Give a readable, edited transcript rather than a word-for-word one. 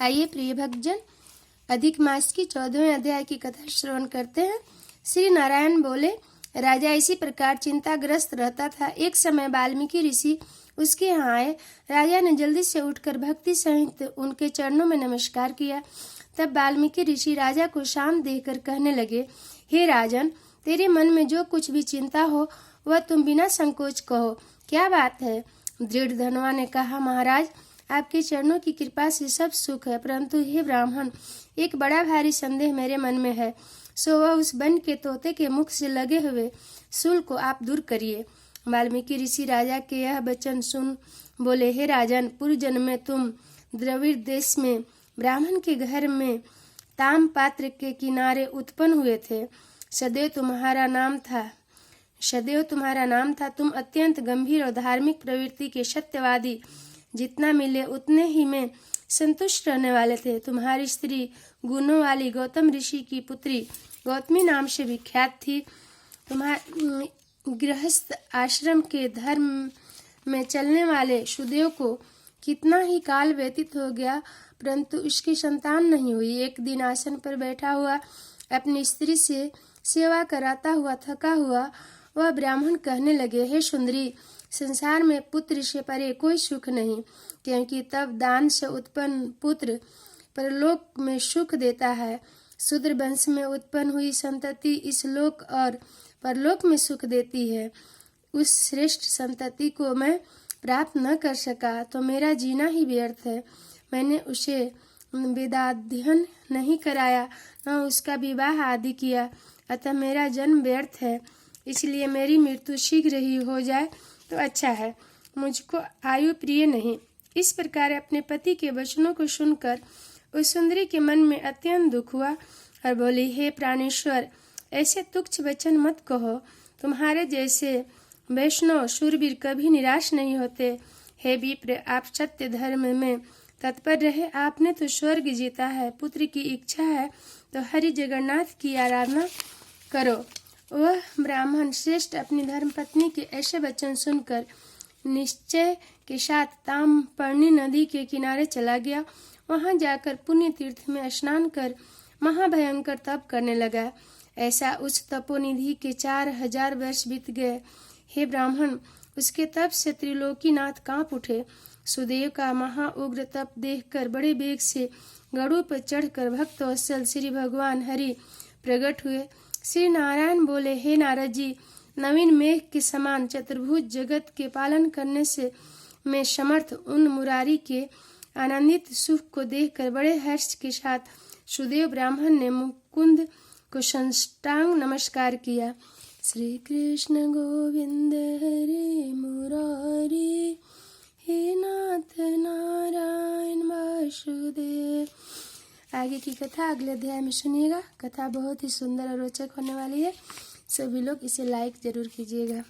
आइए प्रिय भक्तजन, अधिक मास की 14वें अध्याय की कथा श्रवण करते हैं। श्री नारायण बोले, राजा इसी प्रकार चिंताग्रस्त रहता था। एक समय वाल्मीकि ऋषि उसके यहाँ आए। राजा ने जल्दी से उठकर भक्ति सहित उनके चरणों में नमस्कार किया। तब वाल्मीकि ऋषि राजा को शांत देखकर कहने लगे, हे राजन, तेरे मन में जो कुछ भी चिंता हो वह तुम बिना संकोच कहो। क्या बात है? दृढ़ धनवा ने कहा, महाराज, आपके चरणों की कृपा से सब सुख है, परंतु हे ब्राह्मण, एक बड़ा भारी संदेह मेरे मन में है। सो वह उस वन के तोते के मुख से लगे हुए शूल को आप दूर करिए। वाल्मीकि ऋषि राजा के यह वचन सुन बोले, हे राजन, पूर्व जन्म में तुम द्रविड़ देश में ब्राह्मण के घर में ताम पात्र के किनारे उत्पन्न हुए थे। सदैव तुम्हारा नाम था। तुम अत्यंत गंभीर और धार्मिक प्रवृत्ति के सत्यवादी, जितना मिले उतने ही में संतुष्ट रहने वाले थे। तुम्हारी स्त्री गुणों वाली गौतम ऋषि की पुत्री गौतमी नाम से विख्यात थी। तुम्हारे गृहस्थ आश्रम के धर्म में चलने वाले सुदेव को कितना ही काल व्यतीत हो गया, परंतु उसकी संतान नहीं हुई। एक दिन आसन पर बैठा हुआ अपनी स्त्री से सेवा कराता हुआ थका हुआ वह ब्राह्मण कहने लगे, हे सुंदरी, संसार में पुत्र से परे कोई सुख नहीं, क्योंकि तब दान से उत्पन्न पुत्र परलोक में सुख देता है। शूद्र वंश में उत्पन्न हुई संतति इस लोक और परलोक में सुख देती है। उस श्रेष्ठ संतति को मैं प्राप्त न कर सका तो मेरा जीना ही व्यर्थ है। मैंने उसे वेदाध्ययन नहीं कराया, न उसका विवाह आदि किया, अतः मेरा जन्म व्यर्थ है। इसलिए मेरी मृत्यु शीघ्र ही हो जाए तो अच्छा है। मुझको आयु प्रिय नहीं। इस प्रकार अपने पति के वचनों को सुनकर उस सुंदरी के मन में अत्यंत दुख हुआ और बोली, हे प्राणेश्वर, ऐसे तुच्छ वचन मत कहो। तुम्हारे जैसे वैष्णव शूरवीर कभी निराश नहीं होते। हे विप्र, आप सत्य धर्म में तत्पर रहे। आपने तो स्वर्ग जीता है। पुत्र की इच्छा है तो हरि जगन्नाथ की आराधना करो। वह ब्राह्मण श्रेष्ठ अपनी धर्मपत्नी के ऐसे वचन सुनकर निश्चय के साथ ताम्रपर्णी नदी के किनारे चला गया। वहां जाकर पुण्य तीर्थ में स्नान कर महाभयंकर तप करने लगा। ऐसा उस तपोनिधि के 4000 वर्ष बीत गए। हे ब्राह्मण, उसके तप से त्रिलोकीनाथ कांप उठे। सुदेव का महाउग्र तप देखकर बड़े वेग से गरुड़ पर चढ़कर भक्त वत्सल श्री भगवान हरि प्रकट हुए। श्री नारायण बोले, हे नारद जी, नवीन मेघ के समान चतुर्भुज जगत के पालन करने से में समर्थ उन मुरारी के आनंदित सुख को देखकर बड़े हर्ष के साथ सुदेव ब्राह्मण ने मुकुंद को साष्टांग नमस्कार किया। श्री कृष्ण गोविंद हरे मुरारी, हे नाथ नारायण वासुदेव। आगे की कथा अगले अध्याय में सुनिएगा। कथा बहुत ही सुंदर और रोचक होने वाली है। सभी लोग इसे लाइक जरूर कीजिएगा।